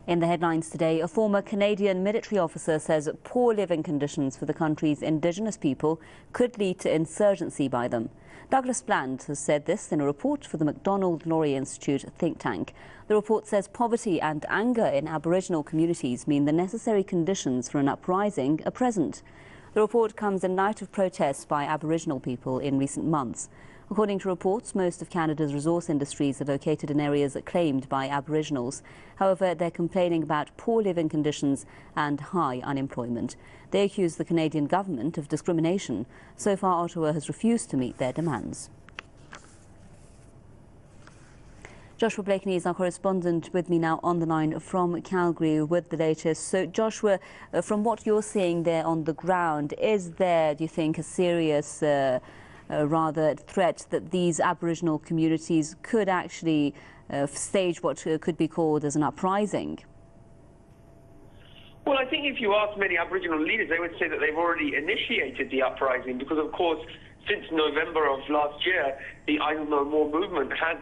In the headlines today, a former Canadian military officer says poor living conditions for the country's Indigenous people could lead to insurgency by them. Douglas Bland has said this in a report for the Macdonald-Laurier Institute think tank. The report says poverty and anger in Aboriginal communities mean the necessary conditions for an uprising are present. The report comes in light of protests by Aboriginal people in recent months. According to reports, most of Canada's resource industries are located in areas claimed by Aboriginals. However, they're complaining about poor living conditions and high unemployment. They accuse the Canadian government of discrimination. So far, Ottawa has refused to meet their demands. Joshua Blakeney is our correspondent with me now on the line from Calgary with the latest. So, Joshua, from what you're seeing there on the ground, is there, do you think, a serious rather threat that these Aboriginal communities could actually stage what could be called as an uprising? Well, I think if you ask many Aboriginal leaders, they would say that they've already initiated the uprising because, of course, since November of last year, the I No More movement has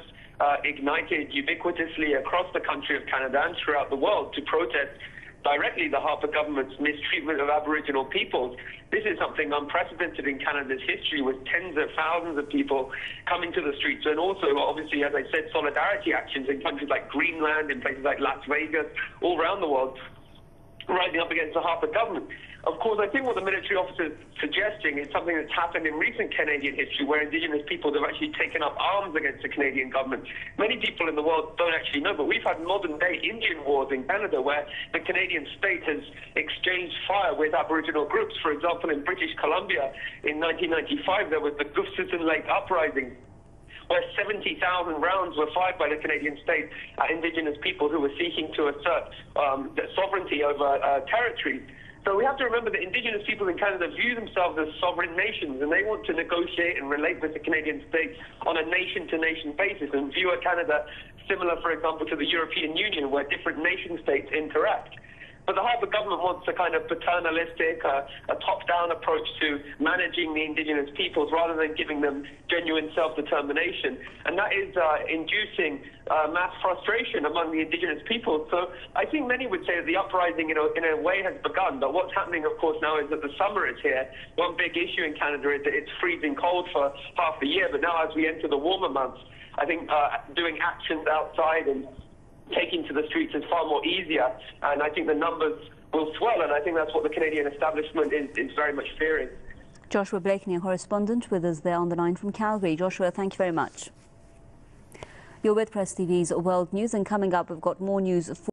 ignited ubiquitously across the country of Canada and throughout the world to protest directly the Harper government's mistreatment of Aboriginal peoples. This is something unprecedented in Canada's history, with tens of thousands of people coming to the streets, and also, obviously, as I said, solidarity actions in countries like Greenland, in places like Las Vegas, all around the world, rising up against the Harper government. Of course, I think what the military officer is suggesting is something that's happened in recent Canadian history, where Indigenous peoples have actually taken up arms against the Canadian government. Many people in the world don't actually know, but we've had modern-day Indian wars in Canada, where the Canadian state has exchanged fire with Aboriginal groups. For example, in British Columbia in 1995, there was the Gustafson Lake Uprising, where 70,000 rounds were fired by the Canadian state at Indigenous people who were seeking to assert sovereignty over territory. So we have to remember that Indigenous people in Canada view themselves as sovereign nations, and they want to negotiate and relate with the Canadian state on a nation-to-nation basis and view a Canada similar, for example, to the European Union, where different nation-states interact. But the Harper government wants a kind of paternalistic, a top-down approach to managing the Indigenous peoples rather than giving them genuine self-determination. And that is inducing mass frustration among the Indigenous peoples. So I think many would say that the uprising in a way has begun. But what's happening, of course, now is that the summer is here. One big issue in Canada is that it's freezing cold for half the year. But now as we enter the warmer months, I think doing actions outside and taking to the streets is far more easier, and I think the numbers will swell, and I think that's what the Canadian establishment is very much fearing. Joshua Blakeney, a correspondent with us there on the line from Calgary. Joshua, thank you very much. You're with Press TV's World News, and coming up we've got more news.